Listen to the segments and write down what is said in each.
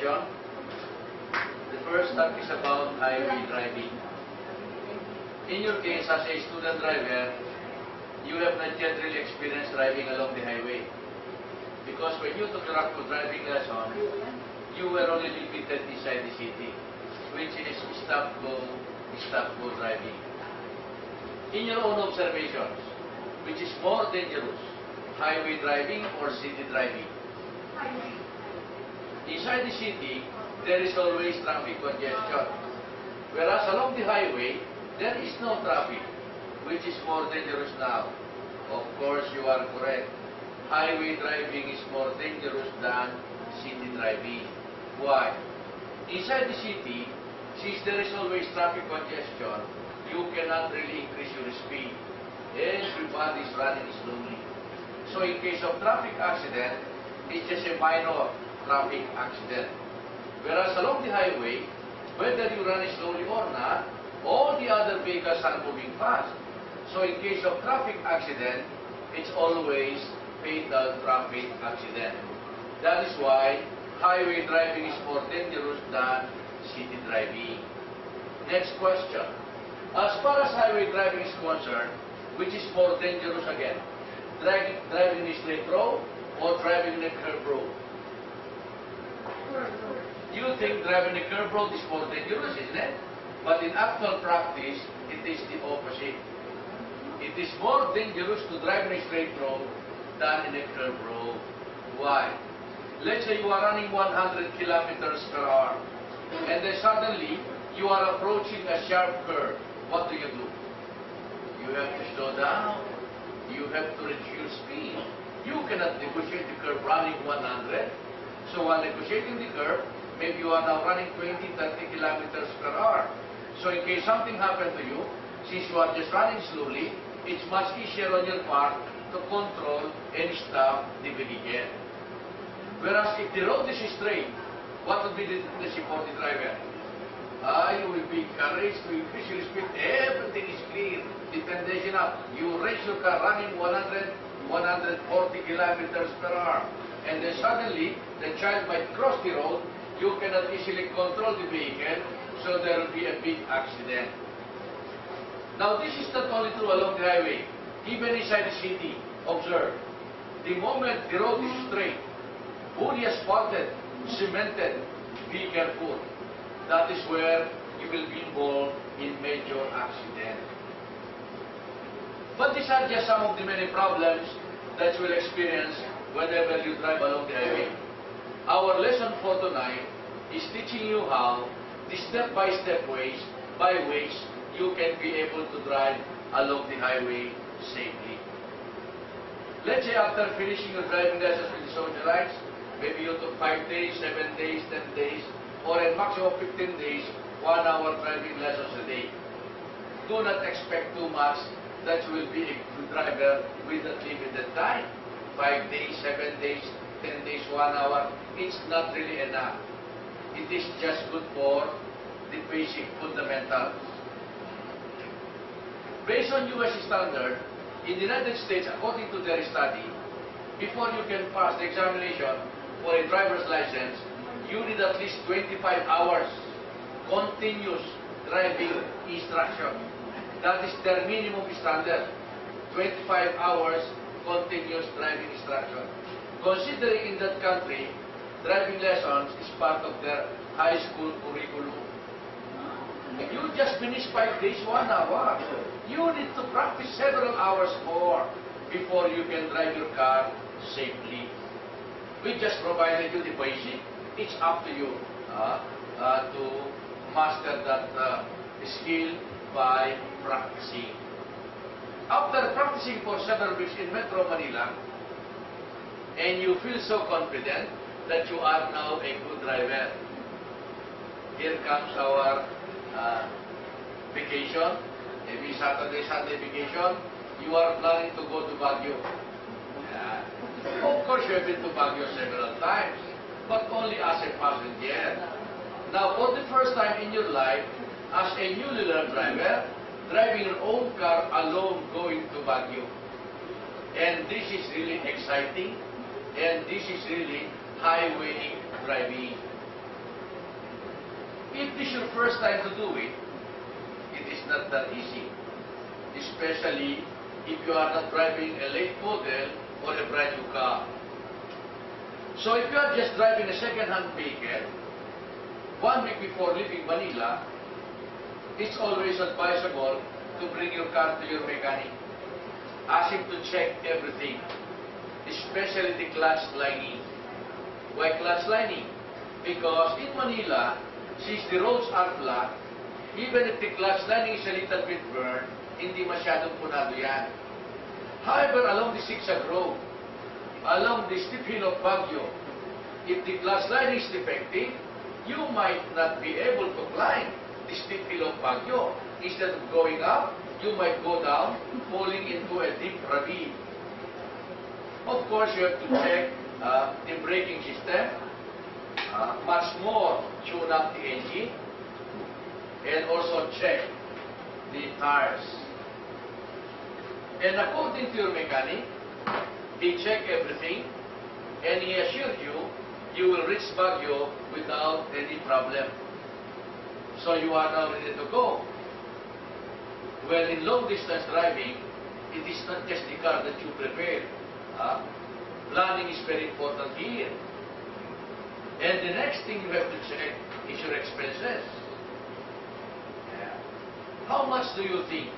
session. The first talk is about highway driving. In your case, as a student driver, you have not yet really experienced driving along the highway. Because when you took your actual driving lesson, you were only limited inside the city, which is stop-go driving. In your own observations, which is more dangerous, highway driving or city driving? Highway. Inside the city, there is always traffic congestion. Whereas along the highway, there is no traffic, which is more dangerous now. Of course, you are correct. Highway driving is more dangerous than city driving. Why? Inside the city, since there is always traffic congestion, you cannot really increase your speed. Everybody is running slowly. So in case of traffic accident, it's just a minor traffic accident. Whereas along the highway, whether you run slowly or not, all the other vehicles are moving fast. So in case of traffic accident, it's always fatal traffic accident. That is why highway driving is more dangerous than city driving. Next question. As far as highway driving is concerned, which is more dangerous again? Driving in a straight road or driving in a curved road? You think driving a curved road is more dangerous, isn't it? But in actual practice, it is the opposite. It is more dangerous to drive in a straight road than in a curved road. Why? Let's say you are running 100 kilometers per hour, and then suddenly you are approaching a sharp curve. What do? You have to slow down. You have to reduce your speed. You cannot negotiate the curve running 100. So while negotiating the curve, maybe you are now running 20, 30 kilometers per hour. So in case something happened to you, since you are just running slowly, it's much easier on your part to control and stop the vehicle. Whereas if the road is straight, what would be the tendency for the driver? You will be encouraged to increase your speed. Everything is clear. The tendency now, you raise your car running 100, 140 kilometers per hour. And then suddenly, the child might cross the road. You cannot easily control the vehicle, so there will be a big accident. Now, this is not only true along the highway. Even inside the city, observe. The moment the road is straight, fully asphalted, cemented, be careful. That is where you will be involved in major accident. But these are just some of the many problems that you will experience whenever you drive along the highway. Our lesson for tonight is teaching you how the step-by-step ways you can be able to drive along the highway safely. Let's say after finishing your driving lessons with the socialites, maybe you took 5 days, 7 days, 10 days, or a maximum of 15 days, 1 hour driving lessons a day. Do not expect too much that you will be a good driver with that limited time. 5 days, 7 days, 10 days, 1 hour, it's not really enough. It is just good for the basic fundamentals. Based on US standard, in the United States, according to their study, before you can pass the examination for a driver's license, you need at least 25 hours continuous driving instruction. That is their minimum standard. 25 hours continuous driving instruction. Considering in that country, driving lessons is part of their high school curriculum. If you just finish 5 days, 1 hour, you need to practice several hours more before you can drive your car safely. We just provided you the basic. It's up to you to master that skill by practicing. After practicing for several weeks in Metro Manila, and you feel so confident that you are now a good driver, here comes our vacation, maybe Saturday, Sunday vacation. You are planning to go to Baguio. Of course, you have been to Baguio several times, but only as a passenger. Now, for the first time in your life, as a newly learned driver, driving your own car alone going to Baguio. And this is really exciting, and this is really highway driving. If this is your first time to do it, it is not that easy. Especially if you are not driving a late model or a brand new car. So if you are just driving a second-hand vehicle, 1 week before leaving Manila, it's always advisable to bring your car to your mechanic. Ask him to check everything, especially the clutch lining. Why clutch lining? Because in Manila, since the roads are flat, even if the clutch lining is a little bit burned, hindi masyadong punado yan. However, along the zigzag road, along the steep hill of Baguio, if the clutch lining is defective, you might not be able to climb the steep hill of Baguio. Instead of going up, you might go down, falling into a deep ravine. Of course, you have to check the braking system, much more tune up the engine, and also check the tires. And according to your mechanic, he checked everything, and he assured you, you will reach Baguio without any problem. So you are now ready to go. Well, in long-distance driving, it is not just the car that you prepare. Planning is very important here. And the next thing you have to check is your expenses. How much do you think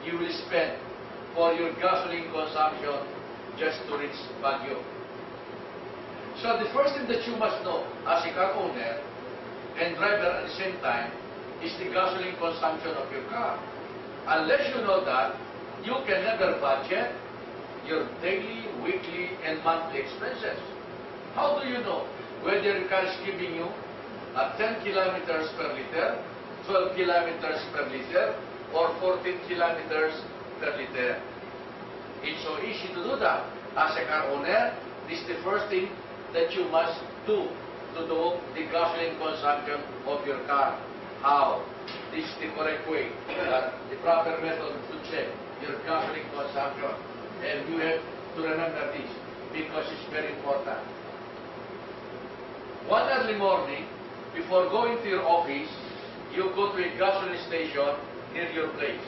you will spend for your gasoline consumption just to reach Baguio? So the first thing that you must know as a car owner and driver at the same time is the gasoline consumption of your car. Unless you know that, you can never budget your daily, weekly, and monthly expenses. How do you know whether your car is giving you 10 kilometers per liter, 12 kilometers per liter, or 14 kilometers per liter? It's so easy to do that. As a car owner, this is the first thing that you must do to do the gasoline consumption of your car. How? This is the correct way, the proper method to check your gasoline consumption. And you have to remember this because it's very important. One early morning, before going to your office, you go to a gasoline station near your place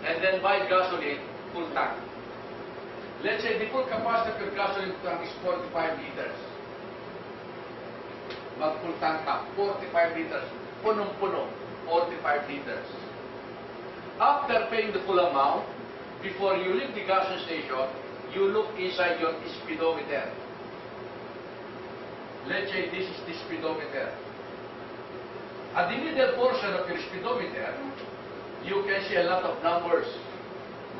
and then buy gasoline full tank. Let's say the full capacity of your gasoline tank is 45 liters. Mag-full tank ka, 45 liters. Punong-puno, 45 liters. After paying the full amount, before you leave the gasoline station, you look inside your speedometer. Let's say this is the speedometer. At the middle portion of your speedometer, you can see a lot of numbers.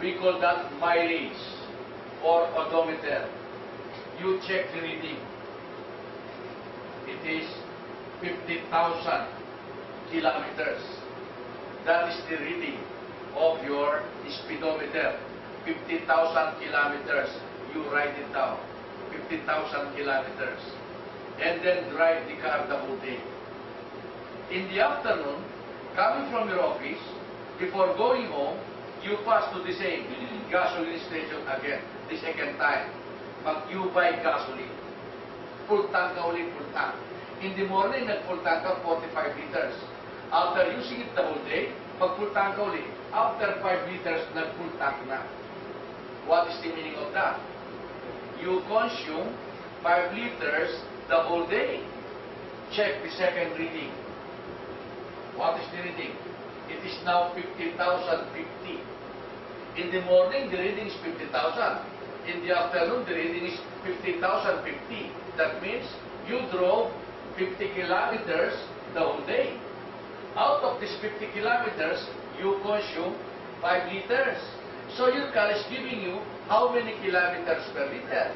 We call that mileage or odometer. You check the reading. It is 50,000 kilometers. That is the reading of your speedometer. 50,000 kilometers. You write it down. 50,000 kilometers. And then drive the car the whole day. In the afternoon, coming from your office, before going home, you pass to the same gasoline station again, the second time. But you buy gasoline. Full tank ka ulit, full tank. In the morning, nag-full tank ka 45 liters. After using it the whole day, mag-full tank ka ulit. After 5 liters, nag-full tank na. What is the meaning of that? You consume 5 liters the whole day. Check the second reading. What is the reading? It is now 50,050. In the morning, the reading is 50,000. In the afternoon, the reading is 50,050. That means you drove 50 kilometers the whole day. Out of these 50 kilometers, you consume 5 liters. So your car is giving you how many kilometers per liter?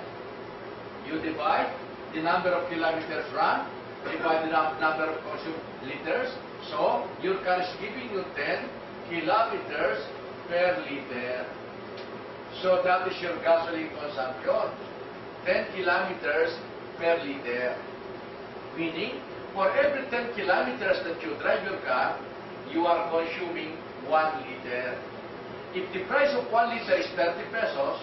You divide the number of kilometers run, divide the number of consumed liters. So your car is giving you 10 kilometers per liter. So that is your gasoline consumption. 10 kilometers per liter. Meaning, for every 10 kilometers that you drive your car, you are consuming 1 liter. If the price of 1 liter is 30 pesos,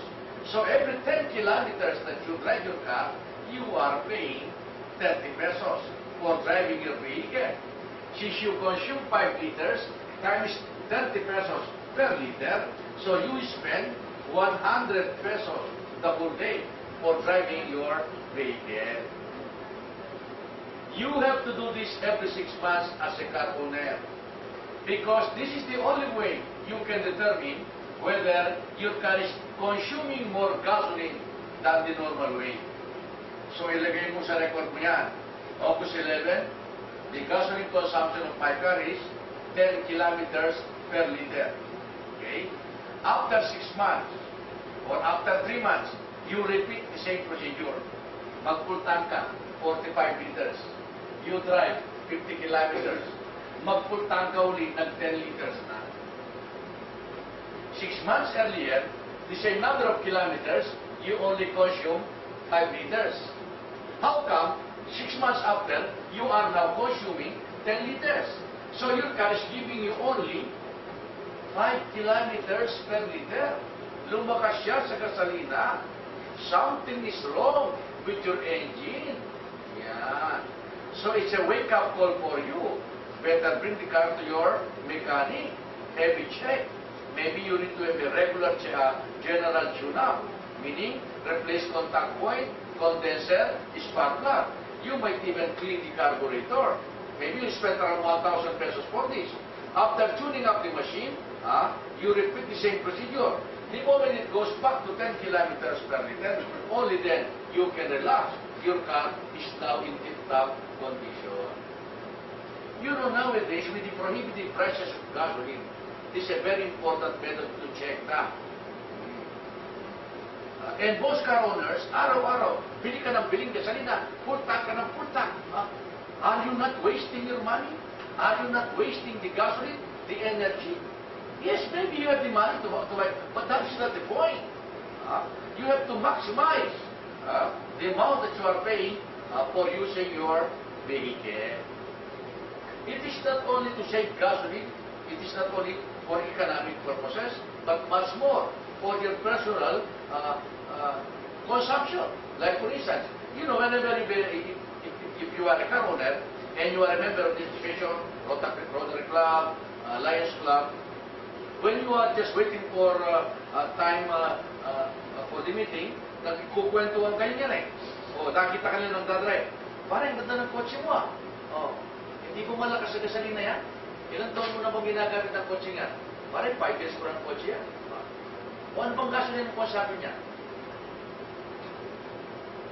so every 10 kilometers that you drive your car, you are paying 30 pesos for driving your vehicle. since you consume 5 liters times 30 pesos per liter, so you spend 100 pesos the whole day for driving your vehicle. You have to do this every 6 months as a car owner, because this is the only way you can determine whether your car is consuming more gasoline than the normal way. So ilagay mo sa record mo yan. August 11, the gasoline consumption of my car is 10 kilometers per liter. Okay? After 6 months or after 3 months, you repeat the same procedure. Mag-full tank ka, 45 liters. You drive 50 kilometers. Mag-full tank ka uli, nag-10 liters na. 6 months earlier, the same number of kilometers, you only consume 5 liters. How come 6 months after, you are now consuming 10 liters? So your car is giving you only 5 kilometers per liter. Lumakas siya sa gasolina. Something is wrong with your engine. Yan. So it's a wake-up call for you. Better bring the car to your mechanic. Have a check. Maybe you need to have a regular general tune-up, meaning replace contact point, condenser, spark plug. You might even clean the carburetor. Maybe you spend around 1,000 pesos for this. After tuning up the machine, you repeat the same procedure. The moment it goes back to 10 kilometers per liter, only then you can relax. Your car is now in tip-top condition. You know, nowadays, with the prohibitive prices of gasoline, this is a very important method to check that. And most car owners, araw-araw, bili ka ng biling gasolina, full tank ka ng full tank. Are you not wasting your money? Are you not wasting the gasoline, the energy? Yes, maybe you have the money to buy, but that is not the point. You have to maximize the amount that you are paying for using your vehicle. It is not only to save gasoline, it is not only for economic purposes, but much more for your personal consumption. Like for instance, you know, whenever if you are a car owner and you are a member of the association, Rotary Club, Lions Club, when you are just waiting for time for the meeting, nagkukwentuhan kayo niyan eh. O, nakita ka nila ng dadrive. Parang ganda ng kotse mo ah. O, hindi mo malakas sa gasolina yan. Ilang taon mo na bang ginagamit ang kotse nga? Parang 5 years ko ng kotse yan. O, ano bang gasolina mo sabi niya?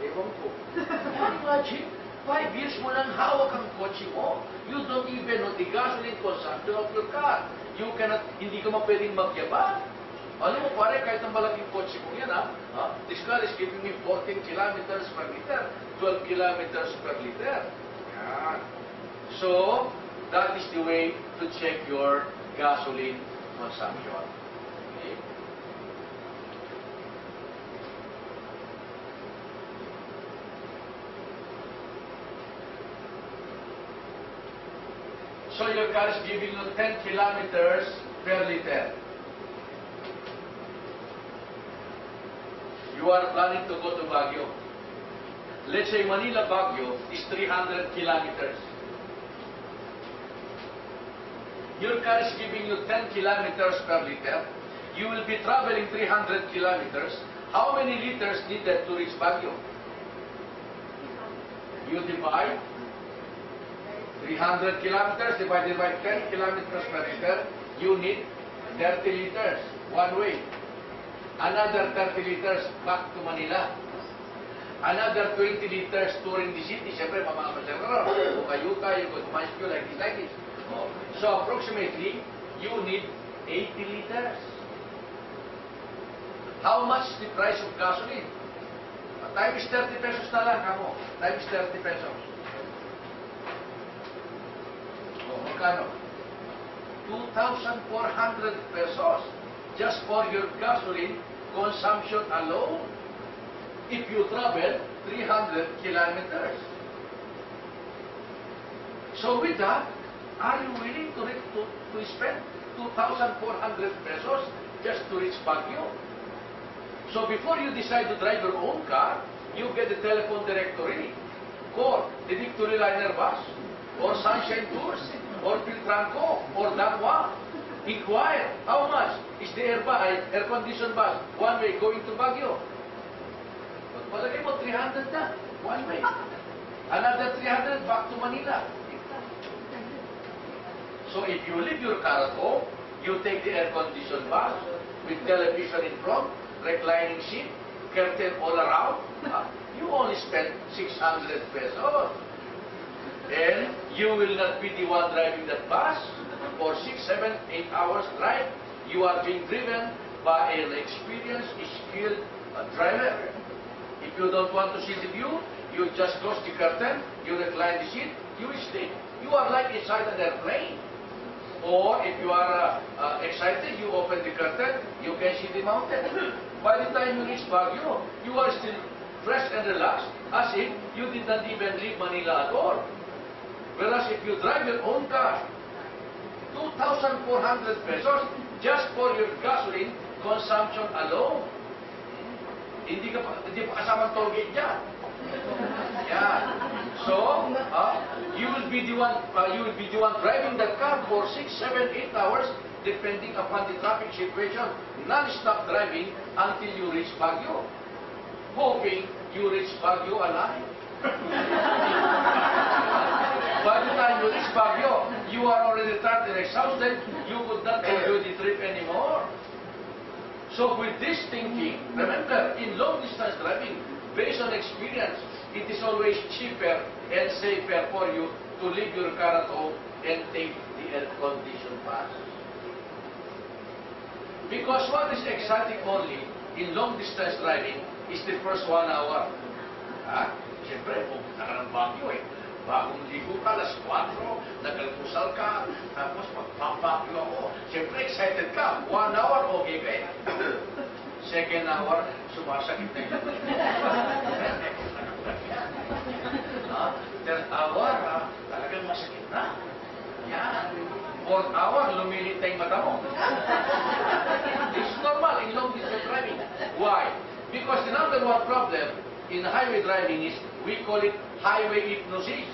Ewan ko. Imagine, 5 years mo nang hawak ang kotse mo. You don't even know the gasoline consumption of your car. You cannot, hindi ka mapwedeng magyabang. Alam mo pare, kahit ang malaking kotse mo yan this car is giving me 14 kilometers per liter, 12 kilometers per liter. Yan. So, that is the way to check your gasoline consumption. Okay? So your car is giving you 10 kilometers per liter. You are planning to go to Baguio. Let's say Manila Baguio is 300 kilometers. Your car is giving you 10 kilometers per liter. You will be traveling 300 kilometers. How many liters needed to reach Baguio? You divide 300 kilometers divided by 10 kilometers per liter, you need 30 liters one way. Another 30 liters back to Manila. Another 20 liters touring the city. Siyempre, mamamasyal ka rin. Kung Ayuta, you go to Mansfield, like this. So, approximately, you need 80 liters. How much is the price of gasoline? Times 30 pesos na lang, kamo. Times 30 pesos. Magkano? 2,400 pesos just for your gasoline consumption alone if you travel 300 kilometers. So with that, are you willing to spend 2,400 pesos just to reach Baguio? So before you decide to drive your own car, you get the telephone directory. Call the Victory Liner Bus or Sunshine Tours or Filtranco, or Dangwa. Inquire, how much is the air-conditioned bus, one way going to Baguio? Palagay mo, 300 na, one way. Another 300 back to Manila. So if you leave your car at home, you take the air-conditioned bus with television in front, reclining seat, curtain all around, you only spend 600 pesos. And you will not be the one driving that bus for 6, 7, 8 hours drive. You are being driven by an experienced, skilled driver. If you don't want to see the view, you just close the curtain, you recline the seat, you sleep. You are like inside an airplane. Or if you are excited, you open the curtain, you can see the mountain. By the time you reach Baguio, you are still fresh and relaxed, as if you did not even leave Manila at all. Whereas if you drive your own car, 2,400 pesos just for your gasoline consumption alone. Hindi pa kasamang toll gate dyan. Yeah. So, you will be the one driving the car for 6, 7, 8 hours, depending upon the traffic situation, non-stop driving until you reach Baguio, hoping you reach Baguio alive. By the time you reach Baguio, you are already tired and exhausted. You could not enjoy the trip anymore. So with this thinking, remember, in long-distance driving, based on experience, it is always cheaper and safer for you to leave your car at home and take the air-conditioned bus. Because what is exciting only in long-distance driving is the first 1 hour. Siyempre, pupunta ka ng Baguio Bagong ligo ka, alas 4, nag-almusal ka, tapos magpapakyo ako. Siyempre, excited ka. 1 hour, okay ka eh. Second hour, sumasakit na yun. Third hour, talagang masakit na. Yan. Fourth hour, lumilit na yung mata mo. It's normal in long distance driving. Why? Because the number one problem in highway driving is, we call it highway hypnosis.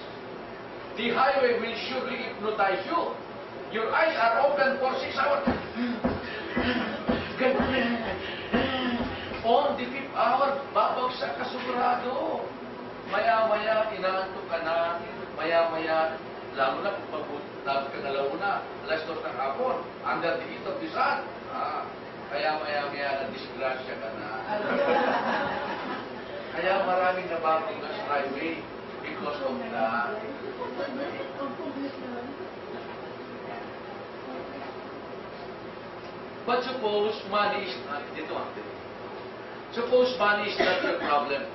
The highway will surely hypnotize you. Your eyes are open for 6 hours. On the 5th hour, babagsak ka sigurado. Maya-maya, inaantok ka na. Maya-maya, lalo na kung pagbutab ka na launa, alas 2 ng hapon, under the heat of the sun. Kaya maya-maya, na-disgrasya ka na. Kaya maraming nababang na sa highway because of that. But suppose money is not, suppose money is not your problem.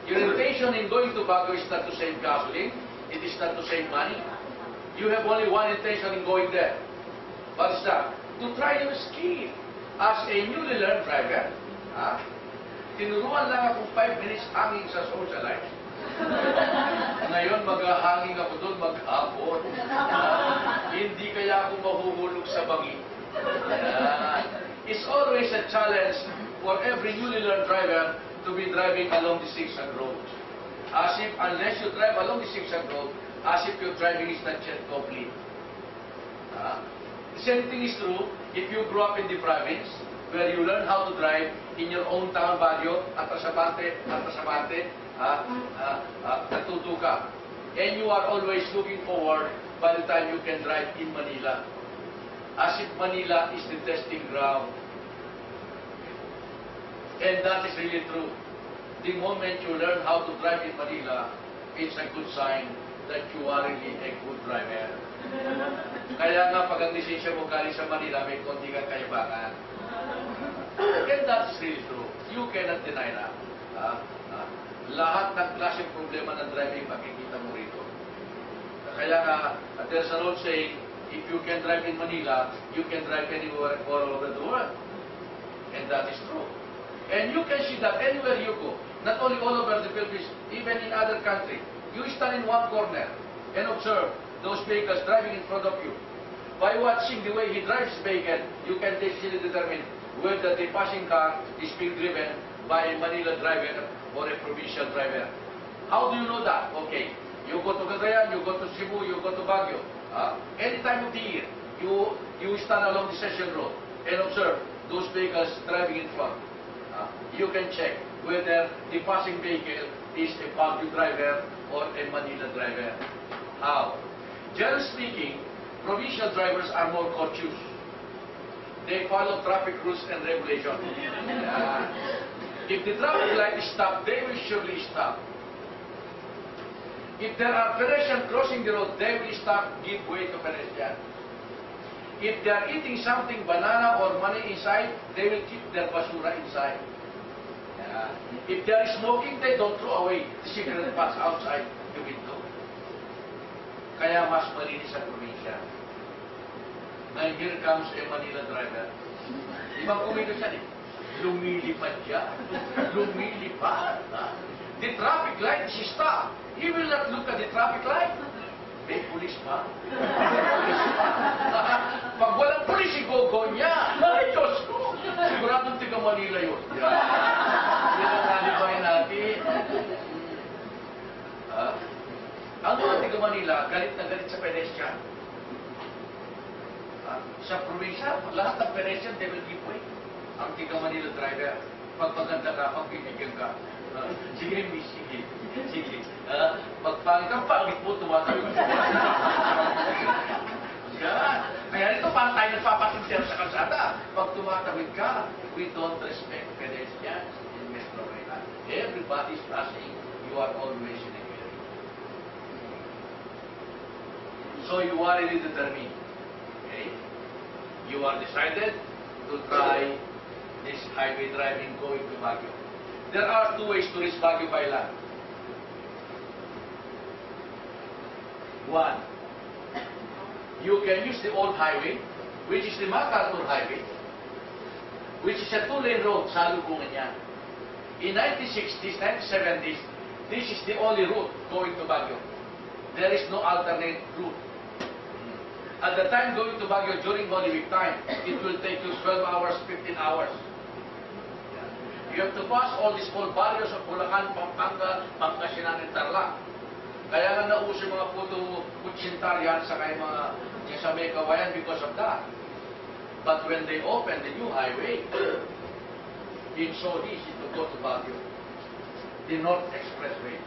Your intention in going to Baguio is not to save gasoline, it is not to save money. You have only one intention in going there. What is that? To try your skill as a newly learned driver. Tinuruan lang akong 5 minutes hanging sa socialite. Ngayon, maghahanging ako doon maghapon. Hindi kaya ako mahuhulog sa bangi. It's always a challenge for every newly learned driver to be driving along the zigzag road. As if, unless you drive along the zigzag road, as if your driving is not yet complete. The same thing is true if you grew up in the province, where you learn how to drive in your own town, Baguio, atrasabante, natuto ka. And you are always looking forward by the time you can drive in Manila. As if Manila is the testing ground. And that is really true. The moment you learn how to drive in Manila, it's a good sign that you are really a good driver. Kaya nga, pag ang lisensya mo galing sa Manila, may konti kang kaibangan. And that's really true. You cannot deny that. Lahat ng klaseng problema ng driving, makikita mo rito. Kaya nga, there's an old saying, if you can drive in Manila, you can drive anywhere all over the world. And that is true. And you can see that anywhere you go, not only all over the Philippines, even in other countries. You stand in one corner and observe those vehicles driving in front of you. By watching the way he drives his vehicle, you can easily determine whether the passing car is being driven by a Manila driver or a provincial driver. How do you know that? Okay, you go to Cagayan, you go to Cebu, you go to Baguio. Any time of the year, you stand along the session road and observe those vehicles driving in front. You can check whether the passing vehicle is a Baguio driver or a Manila driver. How? Generally speaking, provincial drivers are more courteous. They follow traffic rules and regulations. If the traffic light is stopped, they will surely stop. If there are pedestrians crossing the road, they will stop, give way to pedestrians. If they are eating something, banana or money inside, they will keep their basura inside. If they are smoking, they don't throw away the cigarette butts outside the window. Kaya mas malinis sa probinsya. Now here comes a Manila driver. Ibang kumito siya eh. Lumilipad siya. Lumilipad. The traffic light is stopped. He will not look at the traffic light. May pulis pa. Pag walang pulis, igogo niya. Ay, Diyos ko. Siguradong tiga Manila yun. Yan ang nalibay natin. Ang mga tiga Manila, galit na galit sa pedestrian. Sa probinsya, lahat ng pedestrian, they will give way. Ang tiga Manila driver, pag maganda ka, pag pinigyan ka, sige, miss, sige. Sige. Pagpangit ang pangit mo, tumatawag. Yan. Kaya ito, parang tayo nagpapasinter sa kalsada. Pag tumatawid ka, we don't respect pedestrians in Metro Manila. Everybody's passing. You are always in a hurry. So you are really determined. Okay? You are decided to try this highway driving going to Baguio. There are two ways to reach Baguio by land. One, you can use the old highway, which is the MacArthur Highway, which is a two-lane road, salubungan niya. In 1960s, 1970s, this is the only route going to Baguio. There is no alternate route. At the time going to Baguio during Holy Week time, it will take you 12 hours, 15 hours. You have to pass all these small barriers of Bulacan, Pampanga, Pangasinan, and Tarlac. Kaya nga nauso yung mga kutsintaryan sa kay mga sa may kawayan because of that. But when they opened the new highway, it's so easy to go to Baguio. The North Expressway.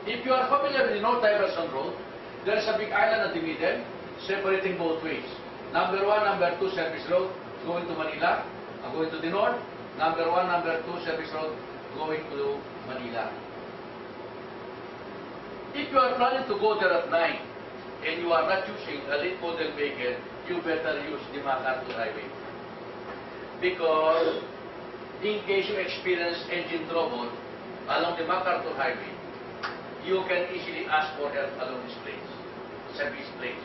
If you are familiar with the North Diversion Road, there is a big island at the middle, separating both ways. Number 1, number 2 service road going to Manila, going to the north. Number 1, number 2 service road going to Manila. If you are planning to go there at night and you are not using a late model vehicle, you better use the MacArthur Highway. Because in case you experience engine trouble along the MacArthur Highway, you can easily ask for help along this place, sa this place.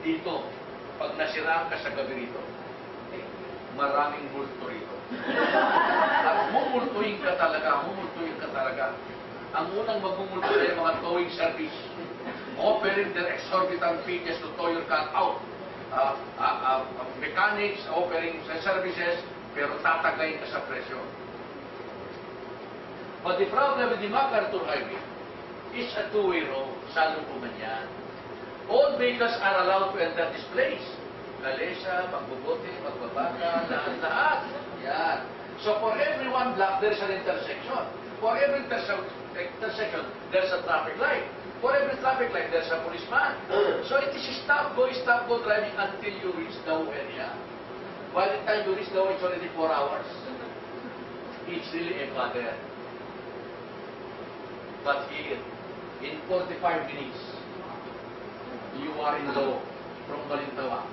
Dito, pag nasiraan ka sa gabi rito, maraming multo rito. At mumultuhin ka talaga, Ang unang magmumulto ay mga towing service, offering their exorbitant fees to tow your car out. Mechanics offering services, pero tatagayin ka sa presyo. But the problem with the MacArthur Highway is a two-way road, salubungan yan. All vehicles are allowed to enter this place. Kalesa, magbubote, magbabaka, lahat. Yan. So for every one block, there is an intersection. For every intersection, there's a traffic light. For every traffic light, there's a policeman. So it is stop, go driving until you reach Dao area. By the time you reach Dao, it's already 4 hours. It's really a bother. But here, in 45 minutes, you are in Dao from Balintawak.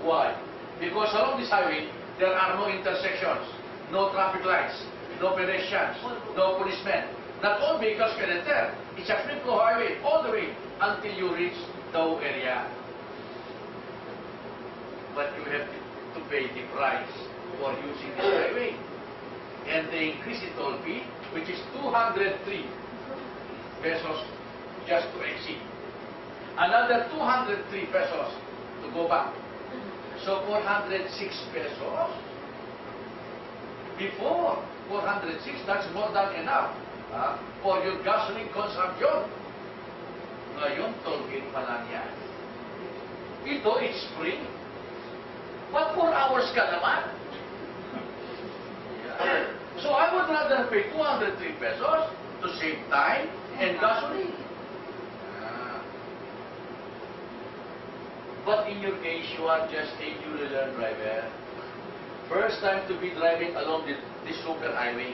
Why? Because along this highway, there are no intersections, no traffic lights, no pedestrians, no policemen. Not all vehicles can enter. It's a free-flow highway all the way until you reach Dao area. But you have to pay the price for using this highway. And they increase the toll fee, which is 203 pesos just to exit. Another 203 pesos to go back. So 406 pesos. Before 406, that's more than enough for your gasoline consumption. Ngayon, toll gate pa lang yan. Ito, it's free. But 4 hours ka naman. Yeah. So I would rather pay 203 pesos to save time and gasoline. But in your case, you are just a newly learned driver. First time to be driving along this super highway.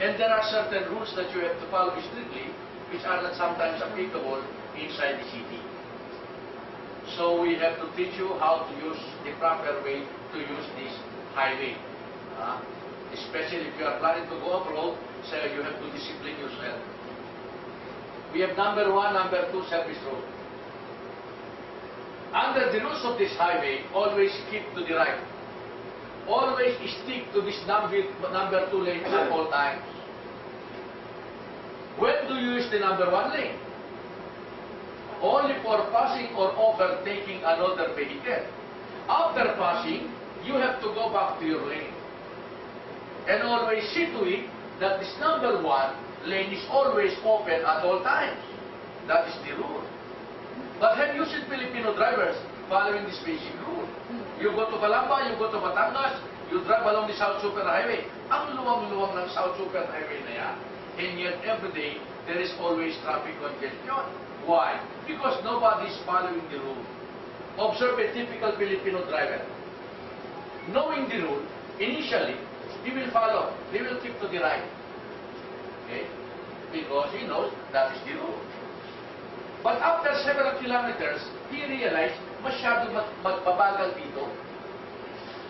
And there are certain rules that you have to follow strictly, which are not sometimes applicable inside the city. So we have to teach you how to use the proper way to use this highway. Especially if you are planning to go off-road, so you have to discipline yourself. We have number 1, number 2, service road. Under the rules of this highway, always keep to the right. Always stick to this number 2 lane at all times. When do you use the number 1 lane? Only for passing or overtaking another vehicle. After passing, you have to go back to your lane. And always see to it that this number 1 lane is always open at all times. That is the rule. But have you seen Filipino drivers following this basic rule? You go to Calamba, you go to Batangas, you drive along the South Super Highway. Ang luwang-luwang ng South Super Highway na yan. And yet every day, there is always traffic congestion. Why? Because nobody is following the rule. Observe a typical Filipino driver. Knowing the rule, initially, he will follow. He will keep to the right. Okay? Because he knows that is the rule. But after several kilometers, he realized masyado magpabagal dito.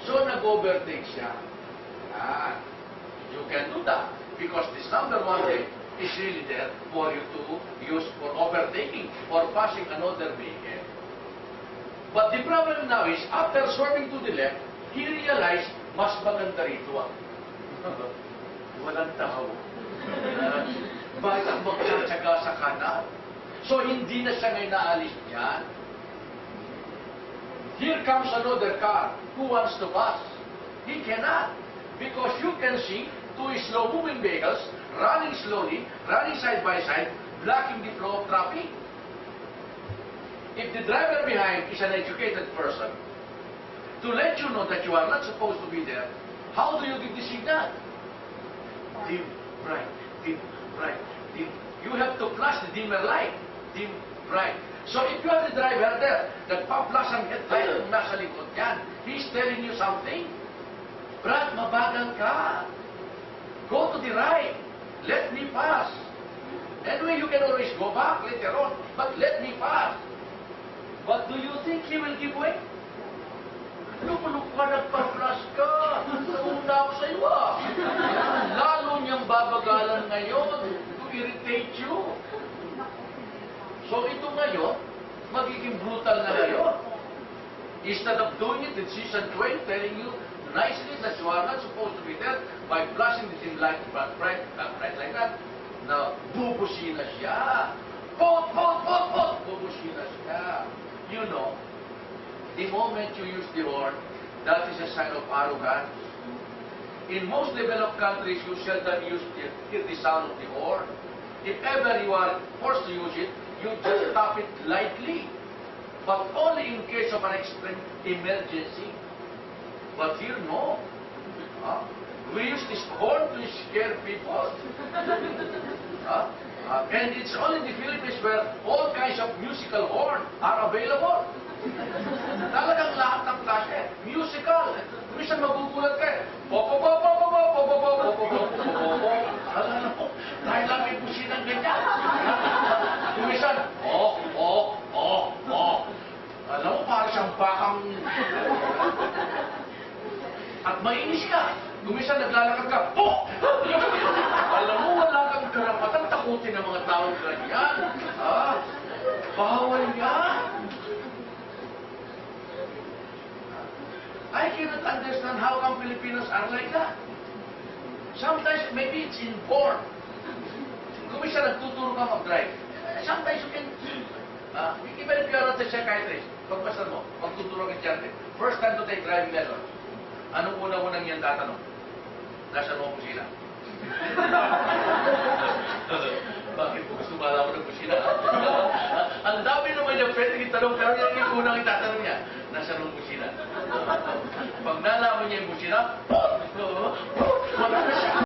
So nag-overtake siya. You can do that because this number 1 lane is really there for you to use for overtaking or passing another vehicle. But the problem now is, after swerving to the left, he realized mas maganda rito walang tao. Bakit ang magtsatsaga sa kanan? So, hindi na siya ngayon naalis niyan. Here comes another car who wants to pass. He cannot. Because you can see two slow-moving vehicles running slowly, running side by side, blocking the flow of traffic. If the driver behind is an educated person, to let you know that you are not supposed to be there, how do you give the signal? Dim, bright, dim, bright, dim. You have to flash the dimmer light. Dim, bright. So if you are the driver there, nagpa-flash ang headlight kung nasa likod yan, he's telling you something. Brad, mabagal ka. Go to the right. Let me pass. Anyway, you can always go back later on, but let me pass. But do you think he will give way? Lumulok ka, nagpa-flash ka. Nauna ako sa iyo. Lalo niyang babagalan ngayon to irritate you. So ito ngayon, magiging brutal na ngayon. Instead of doing it in season 12, telling you nicely that you are not supposed to be there by flashing the dim light bright like that. Now, bubusina siya. Pot! Bubusina siya. You know, the moment you use the horn, that is a sign of arrogance. In most developed countries, you seldom hear the sound of the horn. If ever you are forced to use it, you just tap it lightly, but only in case of an extreme emergency. But here, no. We use this horn to scare people. And it's only in the Philippines where all kinds of musical horn are available. Talagang lahat ng klase, musical. Minsan magugulat ka. Dahil lang may businang ganyan. Minsan, alam mo, parang siyang bakang... At mainis ka. Minsan naglalakad ka, alam mo, wala kang karapatan takutin ng mga taong ganyan. Bawal yan. I cannot understand how come Filipinos are like that. Sometimes, maybe it's inborn. Kung minsan nagtuturo ka mag-drive, sometimes you can, even if you are not a psychiatrist, pagbasa mo, magtuturo ka dyan, first time to take driving lessons, anong unang-unang yan tatanong? Nasaan mo ang kusina? Bakit po gusto malaman ng kusina? niya pwedeng itanong, pero yan yung unang itatanong niya. Nasa nung busina. Pag nalaman niya yung busina, wala na siya.